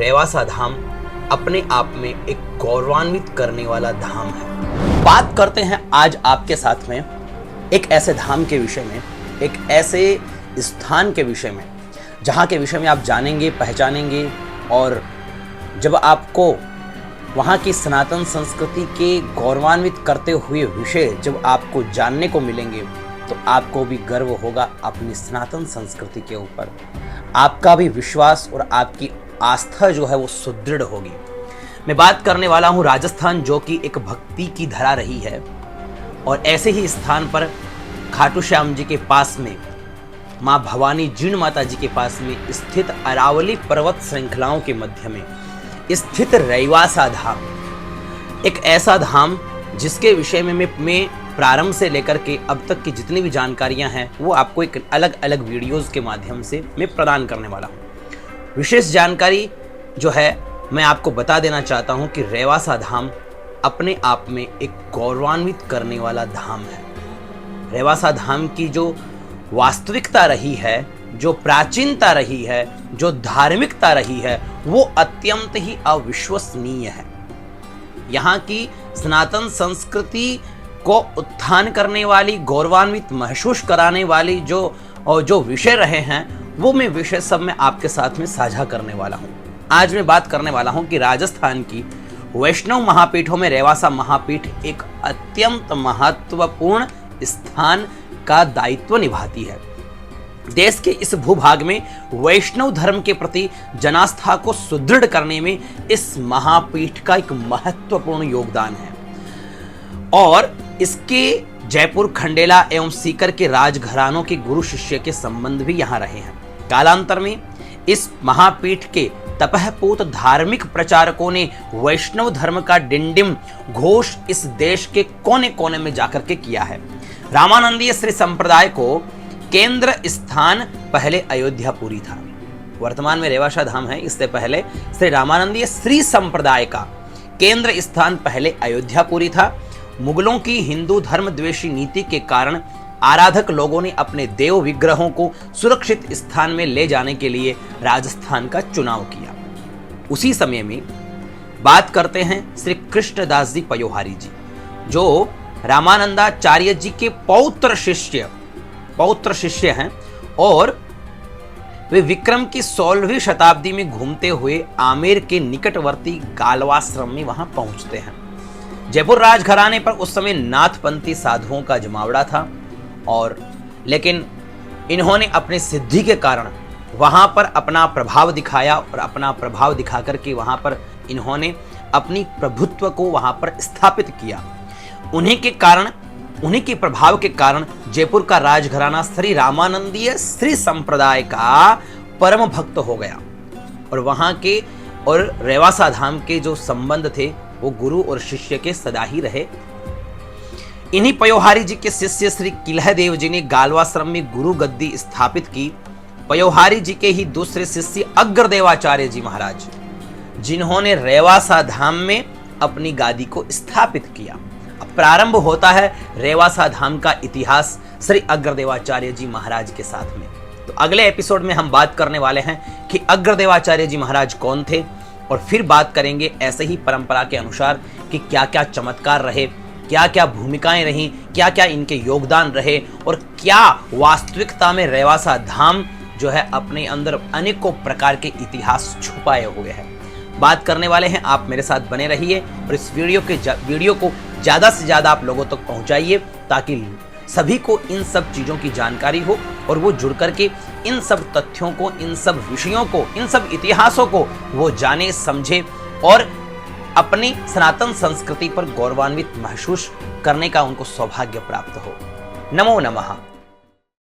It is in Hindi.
रेवासा धाम अपने आप में एक गौरवान्वित करने वाला धाम है। बात करते हैं आज आपके साथ में एक ऐसे धाम के विषय में, एक ऐसे स्थान के विषय में जहाँ के विषय में आप जानेंगे, पहचानेंगे और जब आपको वहाँ की सनातन संस्कृति के गौरवान्वित करते हुए विषय जब आपको जानने को मिलेंगे तो आपको भी गर्व होगा अपनी सनातन संस्कृति के ऊपर। आपका भी विश्वास और आपकी आस्था जो है वो सुदृढ़ होगी। मैं बात करने वाला हूँ राजस्थान, जो कि एक भक्ति की धरा रही है और ऐसे ही स्थान पर खाटू श्याम जी के पास में, माँ भवानी जीण माता जी के पास में स्थित अरावली पर्वत श्रृंखलाओं के मध्य में स्थित रेवासा धाम, एक ऐसा धाम जिसके विषय में मैं प्रारंभ से लेकर के अब तक की जितनी भी जानकारियां हैं वो आपको एक अलग अलग वीडियोस के माध्यम से मैं प्रदान करने वाला हूं। विशेष जानकारी जो है मैं आपको बता देना चाहता हूं कि रेवासा धाम अपने आप में एक गौरवान्वित करने वाला धाम है। रेवासा धाम की जो वास्तविकता रही है, जो प्राचीनता रही है, जो धार्मिकता रही है, वो अत्यंत ही अविश्वसनीय है। यहाँ की सनातन संस्कृति को उत्थान करने वाली, गौरवान्वित महसूस कराने वाली जो विषय रहे हैं वो मैं विषय सब मैं आपके साथ में साझा करने वाला हूँ। आज मैं बात करने वाला हूँ कि राजस्थान की वैष्णव महापीठों में रेवासा महापीठ एक अत्यंत महत्वपूर्ण स्थान का दायित्व निभाती है। देश के इस भूभाग में वैष्णव धर्म के प्रति जनास्था को सुदृढ़ करने में इस महापीठ का एक महत्वपूर्ण योगदान है और इसके जयपुर, खंडेला एवं सीकर के राजघरानों के गुरु शिष्य के संबंध भी यहाँ रहे हैं। कालांतर में इस महापीठ के तपहपूत धार्मिक प्रचारकों ने वैष्णव धर्म का डिंडिम घोष इस देश के कोने कोने में जाकर के किया है। रामानंदीय श्री संप्रदाय को केंद्र स्थान पहले अयोध्यापुरी था। वर्तमान में रेवासा धाम है, इससे पहले श्री रामानंदीय श्री संप्रदाय का केंद्र स्थान पहले अयोध्यापुरी था। मुगलों की हिंदू धर्म द्वेषी नीति के कारण आराधक लोगों ने अपने देव विग्रहों को सुरक्षित स्थान में ले जाने के लिए राजस्थान का चुनाव किया। उसी समय में बात करते हैं श्री कृष्णदास जी पयोहारी जी, जो रामानंदाचार्य जी के पौत्र शिष्य हैं और वे विक्रम की 16वीं शताब्दी में घूमते हुए आमेर के निकटवर्ती गालवाश्रम में वहां पहुंचते हैं। जयपुर राजघराने पर उस समय नाथपंथी साधुओं का जमावड़ा था और लेकिन इन्होंने अपनी सिद्धि के कारण वहां पर अपना प्रभाव दिखाया और अपना प्रभाव दिखा करके वहां पर इन्होंने अपनी प्रभुत्व को वहां पर स्थापित किया। उन्हीं के प्रभाव के कारण जयपुर का राजघराना श्री रामानंदीय श्री संप्रदाय का परम भक्त हो गया और वहां के और रेवासा धाम के जो संबंध थे वो गुरु और शिष्य के सदा ही रहे। इन्हीं पयोहारी जी के शिष्य श्री किल्हदेव जी ने गालवाश्रम में गुरु गद्दी स्थापित की। पयोहारी जी के ही दूसरे शिष्य अग्रदेवाचार्य जी महाराज, जिन्होंने रेवासा धाम में अपनी गादी को स्थापित किया। अब प्रारंभ होता है रेवासा धाम का इतिहास श्री अग्रदेवाचार्य जी महाराज के साथ में। तो अगले एपिसोड में हम बात करने वाले हैं कि अग्रदेवाचार्य जी महाराज कौन थे और फिर बात करेंगे ऐसे ही परंपरा के अनुसार कि क्या क्या चमत्कार रहे, क्या क्या भूमिकाएं रहीं, क्या क्या इनके योगदान रहे और क्या वास्तविकता में रेवासा धाम जो है अपने अंदर अनेकों प्रकार के इतिहास छुपाए हुए हैं। बात करने वाले हैं, आप मेरे साथ बने रहिए और इस वीडियो को ज़्यादा से ज़्यादा आप लोगों तक पहुँचाइए ताकि सभी को इन सब चीज़ों की जानकारी हो और वो जुड़ करके इन सब तथ्यों को, इन सब विषयों को, इन सब इतिहासों को वो जाने, समझे और अपनी सनातन संस्कृति पर गौरवान्वित महसूस करने का उनको सौभाग्य प्राप्त हो। नमो नमः।